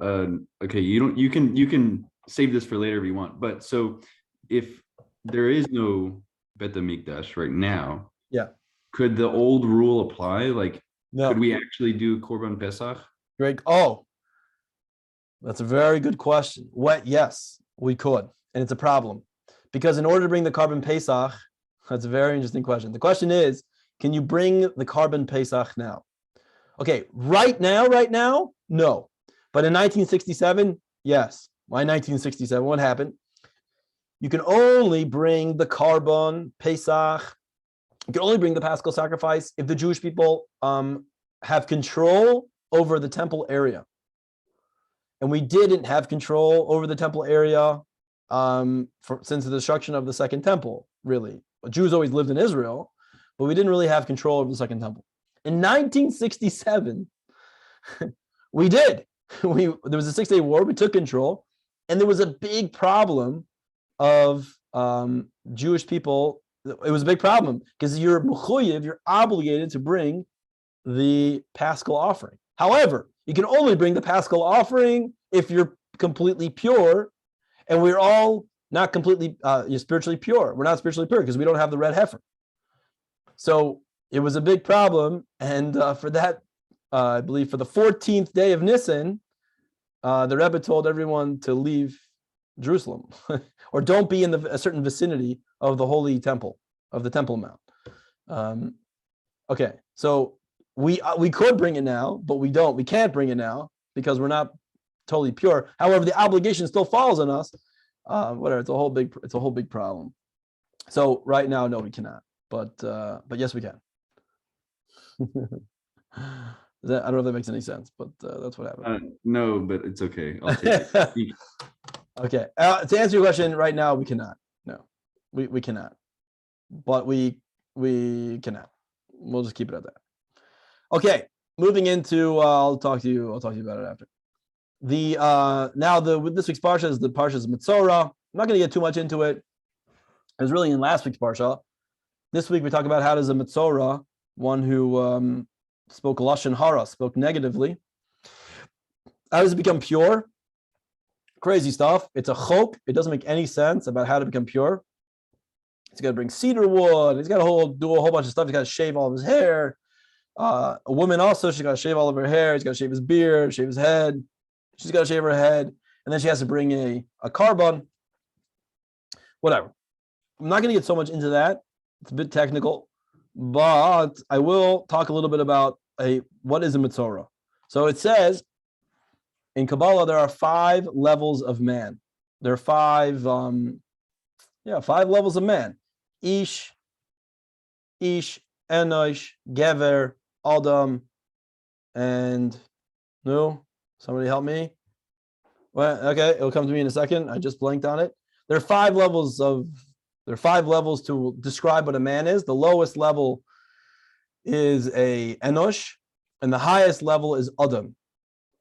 okay. You can save this for later if you want. But so if there is no Bet HaMikdash right now, could the old rule apply? Like, no. Could we actually do Korban Pesach? Great. Oh, that's a very good question. Yes, we could, and it's a problem because in order to bring the Korban Pesach, that's a very interesting question. The question is, can you bring the Korban Pesach now? Okay, right now, no. But in 1967, yes. Why 1967? What happened? You can only bring the Korban Pesach. You can only bring the Paschal Sacrifice if the Jewish people have control over the temple area. And we didn't have control over the temple area since the destruction of the Second Temple, really. Jews always lived in Israel, but we didn't really have control over the Second Temple. In 1967, we did. There was a 6-day war. We took control, and there was a big problem of Jewish people it was a big problem because you're mechuyev, you're obligated to bring the Paschal offering. However, you can only bring the Paschal offering if you're completely pure, and we're all not completely you're spiritually pure. We're not spiritually pure because we don't have the red heifer. So it was a big problem, and for that, I believe for the 14th day of Nisan, the Rebbe told everyone to leave Jerusalem, or don't be in a certain vicinity of the holy temple, of the Temple Mount. Okay, so we could bring it now, but we don't. We can't bring it now because we're not totally pure. However, the obligation still falls on us. Whatever, it's a whole big problem. So right now, no, we cannot. But yes, we can. I don't know if that makes any sense, but that's what happened. No, but it's okay. I'll take it. Okay. To answer your question, right now we cannot. No, we cannot. But we cannot. We'll just keep it at that. Okay. Moving into, I'll talk to you about it after. This week's parsha is the parsha's Metzora. I'm not going to get too much into it. It was really in last week's parsha. This week we talk about how does a Metzora, one who spoke lashon hara, spoke negatively, how does it become pure? Crazy stuff. It's a chok. It doesn't make any sense about how to become pure. He's got to bring cedar wood. He's got to do a whole bunch of stuff. He's got to shave all of his hair. A woman also, she's got to shave all of her hair. He's got to shave his beard, shave his head. She's got to shave her head. And then she has to bring a carbon. Whatever. I'm not going to get so much into that. It's a bit technical. But I will talk a little bit about what is a Metzora. So it says, in Kabbalah, there are 5 levels of man. There are 5 levels of man. Ish, Enosh, Gever, Adam, and no, somebody help me. Well, okay, it'll come to me in a second. I just blanked on it. There are 5 levels to describe what a man is. The lowest level is a Enosh, and the highest level is Adam.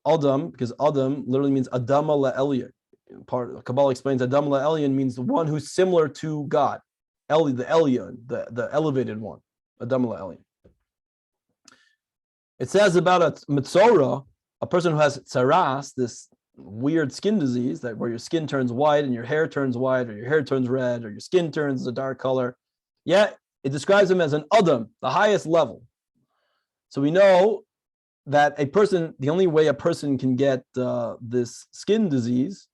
Adam, because Adam literally means Adama La'elyon. Kabbalah explains Adama La'elyon means the one who's similar to God. The Elyon, the elevated one. Adama La'elyon. It says about a Metzora, a person who has tsaras, this weird skin disease that where your skin turns white and your hair turns white, or your hair turns red, or your skin turns a dark color. Yeah, it describes him as an Adam, the highest level. So we know that the only way a person can get this skin disease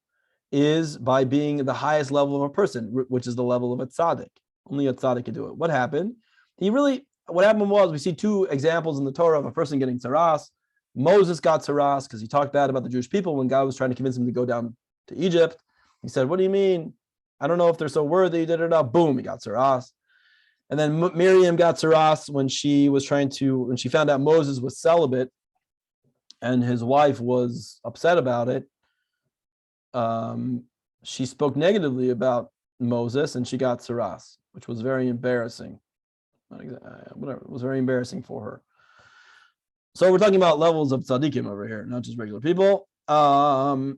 is by being the highest level of a person, which is the level of a tzaddik. Only a tzaddik can do it. What happened? What happened was, we see 2 examples in the Torah of a person getting tsaras. Moses got tsaras because he talked bad about the Jewish people when God was trying to convince him to go down to Egypt. He said, "What do you mean? I don't know if they're so worthy." Boom, he got tsaras. And then Miriam got tsaras when she found out Moses was celibate, and his wife was upset about it. She spoke negatively about Moses, and she got tsaras, which was very embarrassing. Whatever, it was very embarrassing for her. So we're talking about levels of tzaddikim over here, not just regular people. So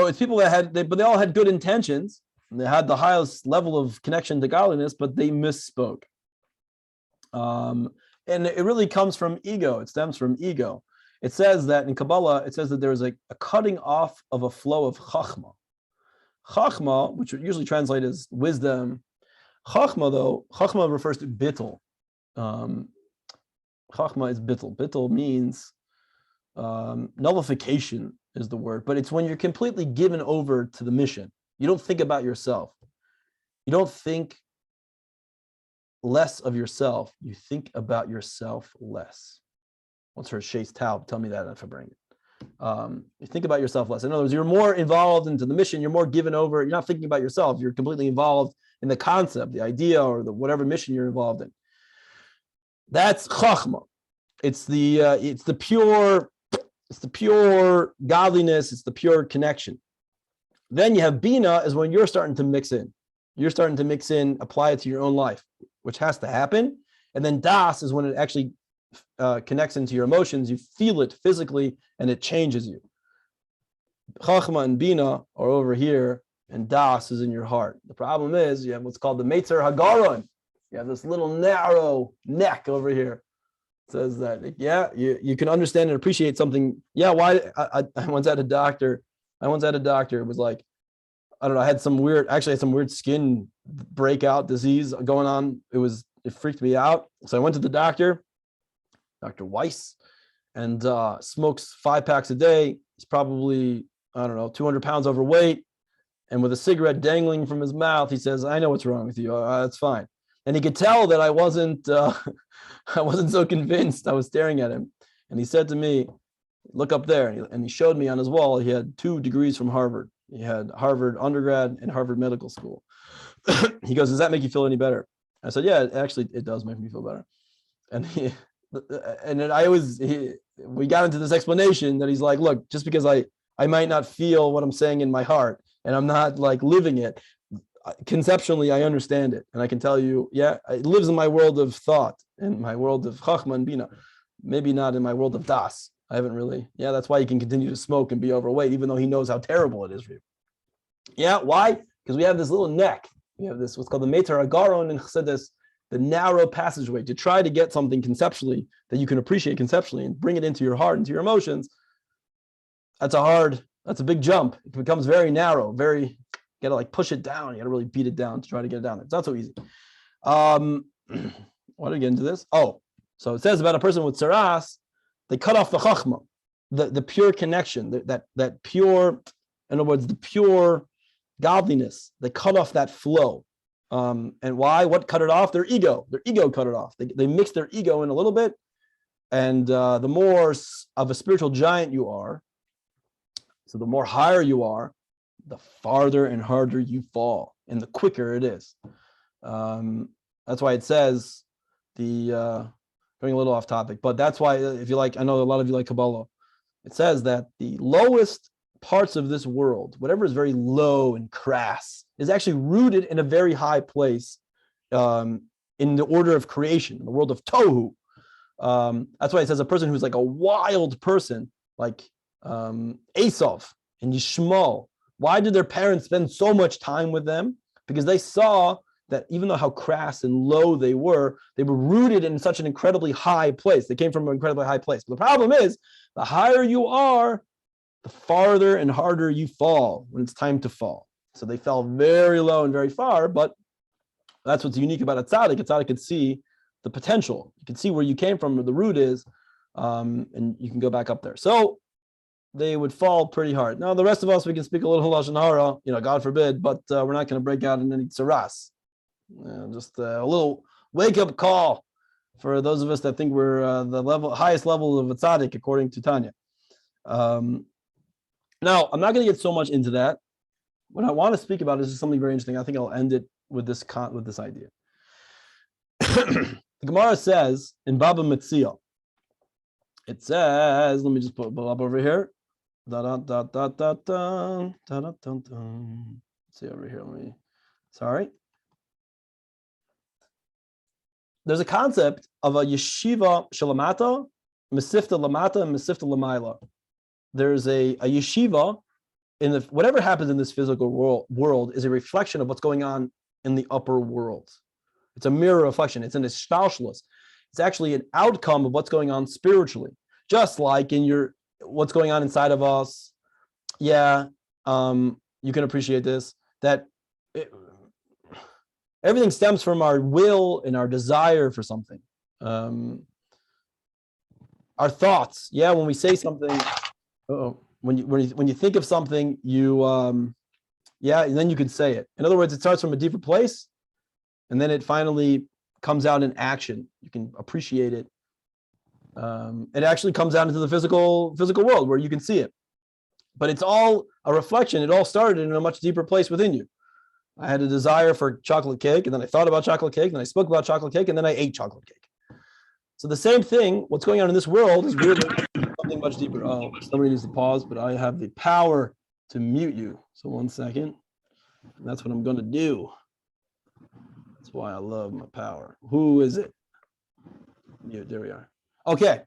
it's people but they all had good intentions. And they had the highest level of connection to godliness, but they misspoke. And it really comes from ego. It stems from ego. It says that in Kabbalah, it says that there is a cutting off of a flow of chachma. Chachma, which usually translated as wisdom. Chachma refers to bittul. Chachma is bittul. Bittul means nullification is the word, but it's when you're completely given over to the mission. You don't think about yourself. You don't think less of yourself. You think about yourself less. Once heard Shay's Taub tell me that if I bring it. You think about yourself less. In other words, you're more involved into the mission. You're more given over. You're not thinking about yourself. You're completely involved in the concept, the idea, or the whatever mission you're involved in. That's chachma. It's the pure godliness. It's the pure connection. Then you have bina, is when you're starting to mix in. You're starting to mix in, apply it to your own life, which has to happen. And then das is when it actually connects into your emotions. You feel it physically, and it changes you. Chachma and bina are over here and das is in your heart. The problem is you have what's called the Metzora Hagaron. You have this little narrow neck over here. It says that, yeah, you can understand and appreciate something. Yeah, why? I once had a doctor. It was like, I don't know, I had some weird skin breakout disease going on. It freaked me out. So I went to the doctor, Dr. Weiss, and smokes 5 packs a day. He's probably, I don't know, 200 pounds overweight. And with a cigarette dangling from his mouth, he says, I know what's wrong with you. That's fine. And he could tell that I wasn't so convinced. I was staring at him. And he said to me, look up there. And he showed me on his wall, he had 2 degrees from Harvard. He had Harvard undergrad and Harvard Medical School. He goes, does that make you feel any better? I said, yeah, actually, it does make me feel better. And we got into this explanation that he's like, look, just because I might not feel what I'm saying in my heart and I'm not like living it, conceptually, I understand it. And I can tell you, yeah, it lives in my world of thought, in my world of Chachma and Bina, maybe not in my world of Das. I haven't really, yeah, that's why he can continue to smoke and be overweight, even though he knows how terrible it is for you. Yeah, why? Because we have this little neck. We have this, what's called the Metzora Hagaron in Chassidus, the narrow passageway to try to get something conceptually that you can appreciate conceptually and bring it into your heart, into your emotions. That's a big jump. It becomes very narrow, you gotta like push it down. You gotta really beat it down to try to get it down there. It's not so easy. Why did I get into this? Oh, so it says about a person with tsaras, they cut off the chachma, the pure connection, that pure, in other words, the pure godliness. They cut off that flow. And why? What cut it off? Their ego. Their ego cut it off. They mixed their ego in a little bit. And the more of a spiritual giant you are, so the more higher you are, the farther and harder you fall, and the quicker it is. That's why it says going a little off topic, but that's why if you like, I know a lot of you like Kabbalah. It says that the lowest parts of this world, whatever is very low and crass, is actually rooted in a very high place in the order of creation, in the world of Tohu. That's why it says a person who's like a wild person, like Esav and Yishmael. Why did their parents spend so much time with them? Because they saw that even though how crass and low they were rooted in such an incredibly high place. They came from an incredibly high place. But the problem is, the higher you are, the farther and harder you fall when it's time to fall. So they fell very low and very far, but that's what's unique about a tzaddik. A tzaddik can see the potential. You can see where you came from, where the root is, and you can go back up there. So they would fall pretty hard. Now, the rest of us, we can speak a little Lashon Hara, God forbid, but we're not going to break out in any tsaras. Just a little wake-up call for those of us that think we're the highest level of a tzaddik, according to Tanya. Now, I'm not going to get so much into that. What I want to speak about is just something very interesting. I think I'll end it with this idea. The Gemara says in Baba Metzia, it says, let me just put it up over here. Let's see over here. Sorry. There's a concept of a yeshiva shalamata, mesifta lamata, and mesifta lamaila. There's a yeshiva in whatever happens in this physical world is a reflection of what's going on in the upper world. It's a mirror reflection. It's an ishtalshlus. It's actually an outcome of what's going on spiritually, just like in what's going on inside of us. Yeah, you can appreciate this. Everything stems from our will and our desire for something. Our thoughts. Yeah, when we say something, when you think of something, and then you can say it. In other words, it starts from a deeper place, and then it finally comes out in action. You can appreciate it. It actually comes out into the physical world where you can see it. But it's all a reflection. It all started in a much deeper place within you. I had a desire for chocolate cake, and then I thought about chocolate cake, and then I spoke about chocolate cake, and then I ate chocolate cake. So the same thing, what's going on in this world is really something much deeper. Oh, somebody needs to pause, but I have the power to mute you. So 1 second. And that's what I'm going to do. That's why I love my power. Who is it? Mute, there we are. Okay.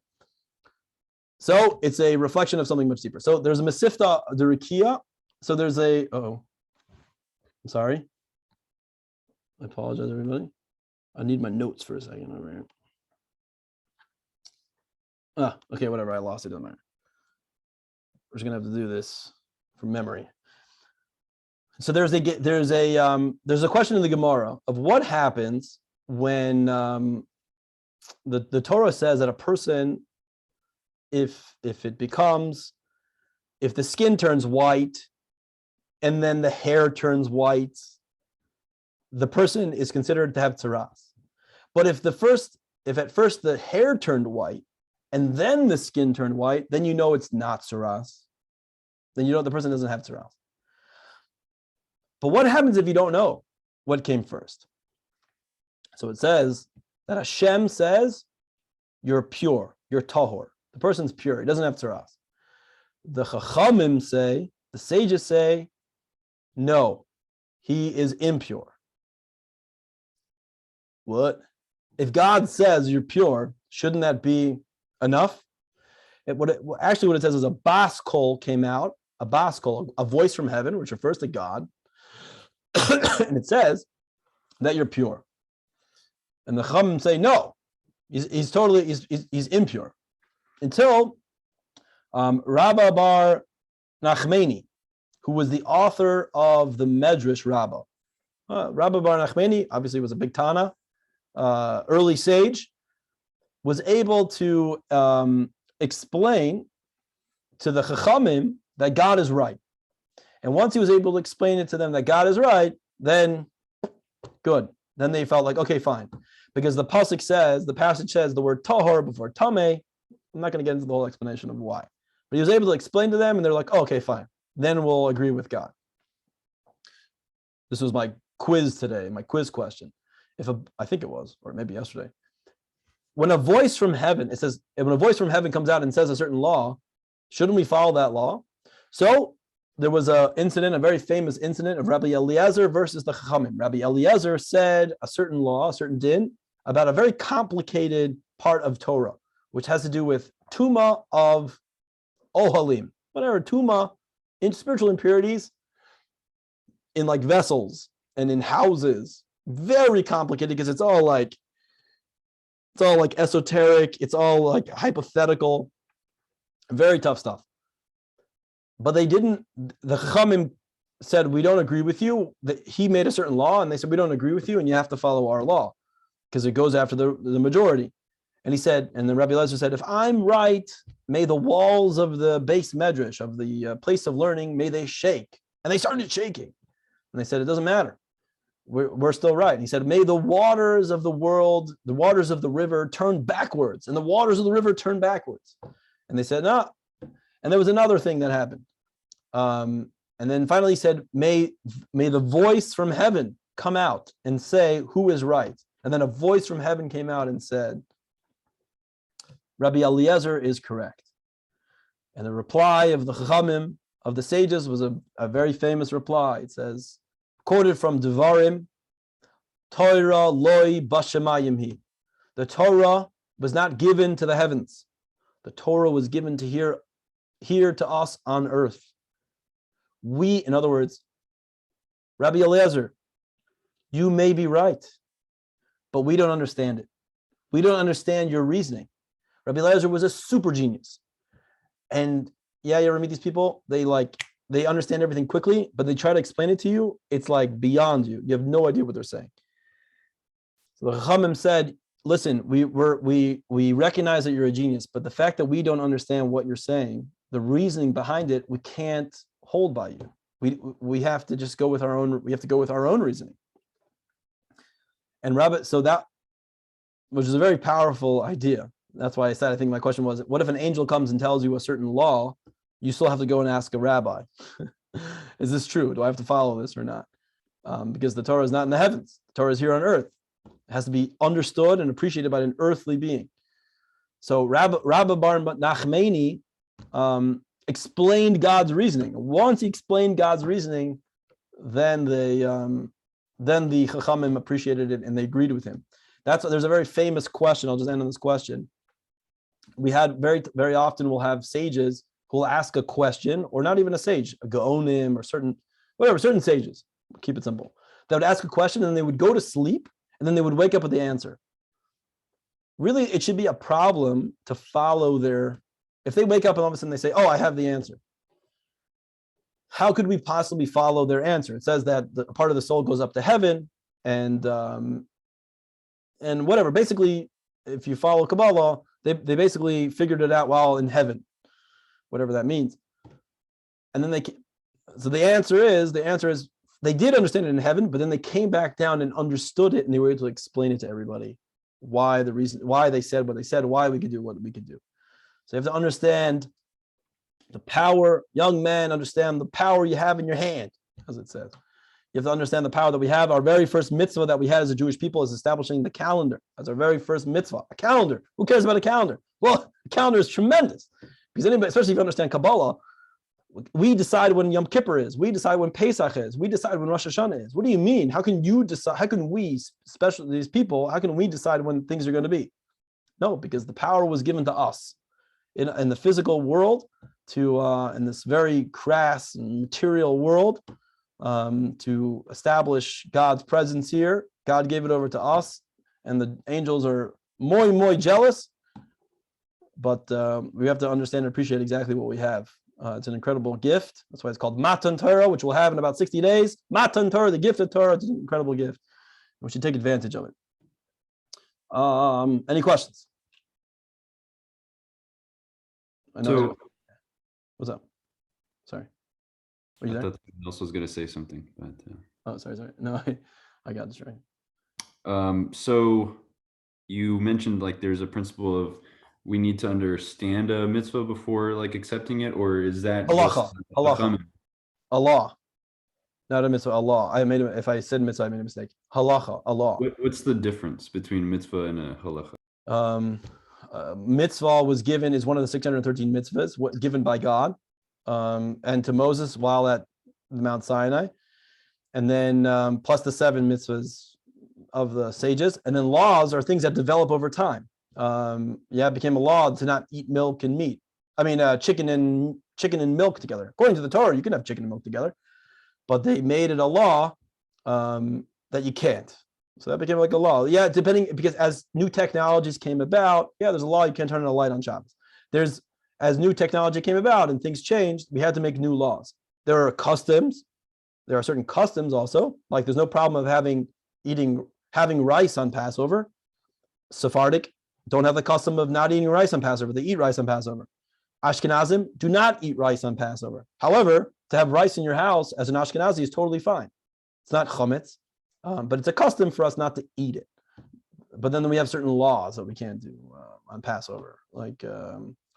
So it's a reflection of something much deeper. So there's a Mesifta Derikia. So there's a, I'm sorry. I apologize, everybody. I need my notes for a second over here. Okay, whatever. I lost it. Doesn't matter. We're just gonna have to do this from memory. So there's a question in the Gemara of what happens when the Torah says that a person, if the skin turns white and then the hair turns white, the person is considered to have tzaras. But if at first the hair turned white and then the skin turned white, then you know it's not tzaras. Then you know the person doesn't have tzaras. But what happens if you don't know what came first? So it says that Hashem says, you're pure, you're tahor. The person's pure, he doesn't have tzaras. The chachamim say, the sages say, no, he is impure. What? If God says you're pure, shouldn't that be enough? What it says is a bas kol came out, a bas kol, a voice from heaven, which refers to God, and it says that you're pure. And the chachamim say no, he's impure, until Rabba bar Nachmani, who was the author of the Medrash Rabbah. Rabba bar Nachmani obviously was a big Tana, early sage, was able to explain to the Chachamim that God is right. And once he was able to explain it to them that God is right, then good. Then they felt like, okay, fine. Because the passage says the word tahor before tameh. I'm not going to get into the whole explanation of why. But he was able to explain to them, and they're like, oh, okay, fine. Then we'll agree with God. This was my quiz today, my quiz question. I think it was, or maybe yesterday. When a voice from heaven, it says, when a voice from heaven comes out and says a certain law, shouldn't we follow that law? So there was a very famous incident of Rabbi Eliezer versus the Chachamim. Rabbi Eliezer said a certain law, a certain din, about a very complicated part of Torah, which has to do with tuma of ohalim, whatever, tuma in spiritual impurities in like vessels and in houses. Very complicated because it's all like esoteric, it's all like hypothetical, very tough stuff. But the Chachamim said, we don't agree with you. He made a certain law, and they said, we don't agree with you, and you have to follow our law, because it goes after the majority. And he said, and then Rabbi Eliezer said, if I'm right, may the walls of the base medrash, of the place of learning, may they shake. And they started shaking. And they said, it doesn't matter. We're still right. And he said, may the waters of the world, the waters of the river turn backwards, and the waters of the river turn backwards. And they said, no. And there was another thing that happened. And then finally he said, may the voice from heaven come out and say who is right. And then a voice from heaven came out and said, Rabbi Eliezer is correct. And the reply of the Chachamim, of the sages, was a very famous reply. It says, quoted from Devarim, Torah loi bashemayim hi. The Torah was not given to the heavens. The Torah was given to here to us on earth. In other words, Rabbi Eliezer, you may be right, but we don't understand it. We don't understand your reasoning. Rabbi Eliezer was a super genius. And yeah, you ever meet these people? They understand everything quickly, but they try to explain it to you. It's like beyond you. You have no idea what they're saying. So the Chachamim said, listen, we recognize that you're a genius, but the fact that we don't understand what you're saying, the reasoning behind it, we can't hold by you. We have to just go with our own. We have to go with our own reasoning. And so that, which is a very powerful idea. That's why I said, I think my question was, what if an angel comes and tells you a certain law? You still have to go and ask a rabbi. Is this true? Do I have to follow this or not? Because the Torah is not in the heavens. The Torah is here on earth. It has to be understood and appreciated by an earthly being. So Rabbi bar Nachmani explained God's reasoning. Once he explained God's reasoning, then the Chachamim appreciated it and they agreed with him. There's a very famous question. I'll just end on this question. We had very often we'll have sages who will ask a question, or not even a sage, a Gaonim or certain sages. Keep it simple. They would ask a question and then they would go to sleep and then they would wake up with the answer. Really, it should be a problem to follow if they wake up and all of a sudden they say, oh, I have the answer. How could we possibly follow their answer? It says that the part of the soul goes up to heaven and whatever. Basically, if you follow Kabbalah, they basically figured it out while in heaven, whatever that means. And then the answer is they did understand it in heaven, but then they came back down and understood it, and they were able to explain it to everybody why they said what they said, why we could do what we could do. So you have to understand the power, young man, understand the power you have in your hand, as it says. You have to understand the power that we have. Our very first mitzvah that we had as a Jewish people is establishing the calendar. That's our very first mitzvah, a calendar. Who cares about a calendar? Well, a calendar is tremendous because anybody, especially if you understand Kabbalah, we decide when Yom Kippur is. We decide when Pesach is. We decide when Rosh Hashanah is. What do you mean? How can you decide? How can we, especially these people, how can we decide when things are going to be? No, because the power was given to us in the physical world, in this very crass and material world, to establish God's presence here. God gave it over to us, and the angels are more jealous. But we have to understand and appreciate exactly what we have. It's an incredible gift. That's why it's called Matan Torah, which we'll have in about 60 days. Matan Torah, the gift of Torah. It's an incredible gift. We should take advantage of it. Any questions? What's up? Sorry. Are you there? I thought someone else was going to say something. But, Oh, sorry. No, I got this right. So you mentioned like there's a principle of we need to understand a mitzvah before like accepting it, or is that halacha? Halacha. Allah, not a mitzvah. Allah. If I said mitzvah, I made a mistake. Halacha. Allah. What's the difference between mitzvah and a halacha? Mitzvah is one of the 613 mitzvahs given by God, and to Moses while at Mount Sinai, and then plus the 7 mitzvahs of the sages, and then laws are things that develop over time. It became a law to not eat milk and meat. Chicken and milk together. According to the Torah, you can have chicken and milk together, but they made it a law that you can't. So that became like a law. Yeah, because as new technologies came about, there's a law you can't turn on a light on Shabbos. As new technology came about and things changed, we had to make new laws. There are customs. There are certain customs also, like there's no problem of having rice on Passover. Sephardic don't have the custom of not eating rice on Passover. They eat rice on Passover. Ashkenazim do not eat rice on Passover. However, to have rice in your house as an Ashkenazi is totally fine. It's not chametz, but it's a custom for us not to eat it. But then we have certain laws that we can't do on Passover. Like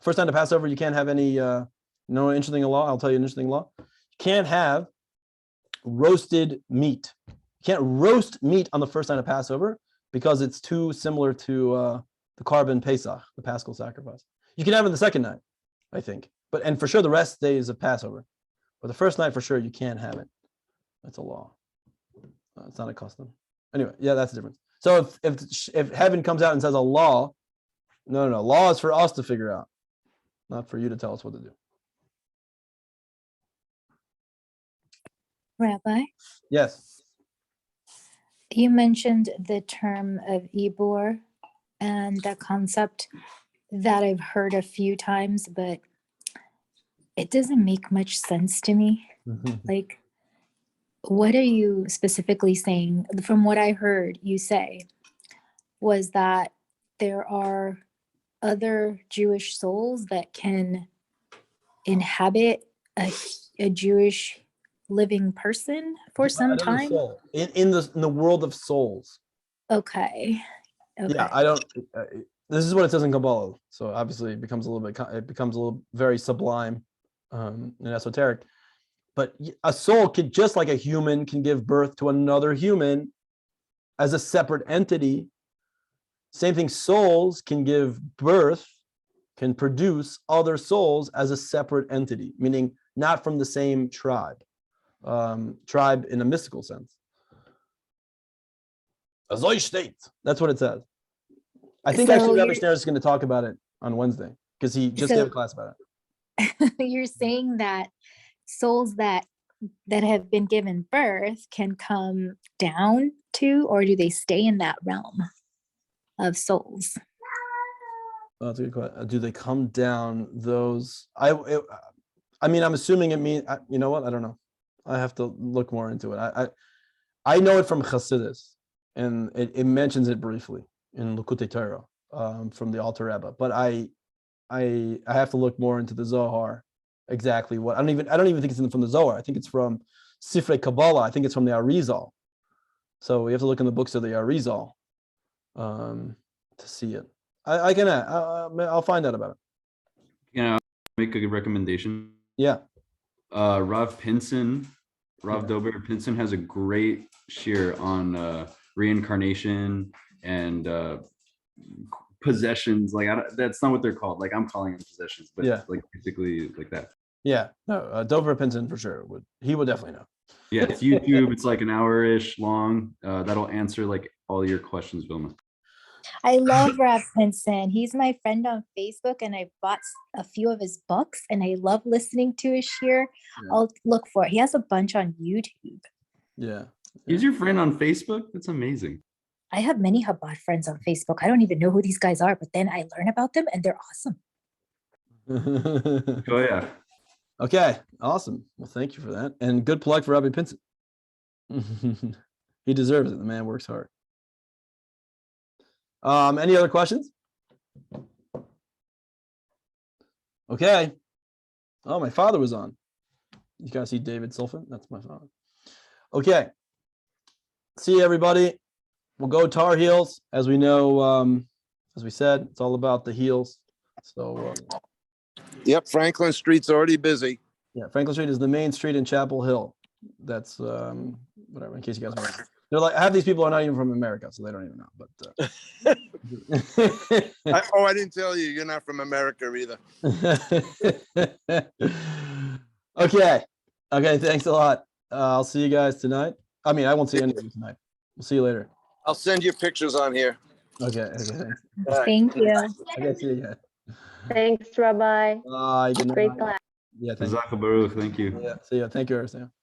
first time to Passover, you can't have any, interesting law. I'll tell you an interesting law. You can't have roasted meat. You can't roast meat on the first night of Passover because it's too similar to the carbon Pesach, the Paschal Sacrifice. You can have it the second night, I think. And for sure the rest days of Passover. But the first night for sure you can't have it. That's a law. It's not a custom. Anyway, that's the difference. So if heaven comes out and says a law, no. Law is for us to figure out, not for you to tell us what to do. Rabbi? Yes. You mentioned the term of Ibor and the concept that I've heard a few times, but it doesn't make much sense to me. Like, what are you specifically saying? From what I heard you say was that there are other Jewish souls that can inhabit a Jewish living person for some time. In the world of souls. Okay. Yeah, I don't. This is what it says in Kabbalah. So obviously, it becomes a little very sublime and esoteric. But a soul could, just like a human can give birth to another human as a separate entity. Same thing, souls can give birth, can produce other souls as a separate entity, meaning not from the same tribe in a mystical sense. That's what it says. I think actually Rabbi Schneider is going to talk about it on Wednesday because he just gave a class about it. You're saying that souls that that have been given birth can come down to, or do they stay in that realm of souls? Well, that's a good question. Do they come down those? I mean, I'm assuming it means, you know what? I don't know. I have to look more into it. I know it from Chassidus, and it mentions it briefly in Likutei Torah from the Alter Rebbe. But I have to look more into the Zohar, exactly what. I don't even think it's from the Zohar. I think it's from Sifrei Kabbalah. I think it's from the Arizal. So we have to look in the books of the Arizal to see it. I'll find out about it. Can I make a recommendation? Yeah. Rav Dober Pinson has a great shir on reincarnation and possessions. Like that's not what they're called. Like I'm calling them possessions, but like basically like that. Yeah. No, Dover Pinson for sure would definitely know. Yeah, it's YouTube. It's like an hour-ish long. That'll answer like all your questions, Vilma. I love Rav Pinson. He's my friend on Facebook, and I bought a few of his books, and I love listening to his shir. Yeah. I'll look for it. He has a bunch on YouTube. Yeah. He's your friend on Facebook? That's amazing. I have many Chabad friends on Facebook. I don't even know who these guys are, but then I learn about them, and they're awesome. Oh, yeah. Okay, awesome. Well, thank you for that. And good plug for Rabbi Pinson. He deserves it. The man works hard. Any other questions? Okay. Oh, my father was on. You guys see David Sulfan? That's my father. Okay. See everybody. We'll go Tar Heels. As we know, as we said, it's all about the heels. So yep, Franklin Street's already busy. Yeah, Franklin Street is the main street in Chapel Hill. That's whatever, in case you guys want. They're like, half these people are not even from America, so they don't even know. But I didn't tell you, you're not from America either. Okay, thanks a lot. I'll see you guys tonight. I mean, I won't see any of you tonight. We'll see you later. I'll send you pictures on here. Okay. Thank you. Okay, see you guys. Thanks, Rabbi. Bye. Good night. Great class. Yeah, Pesach Baruch. Thank you. Yeah, see you. Thank you, Arsene.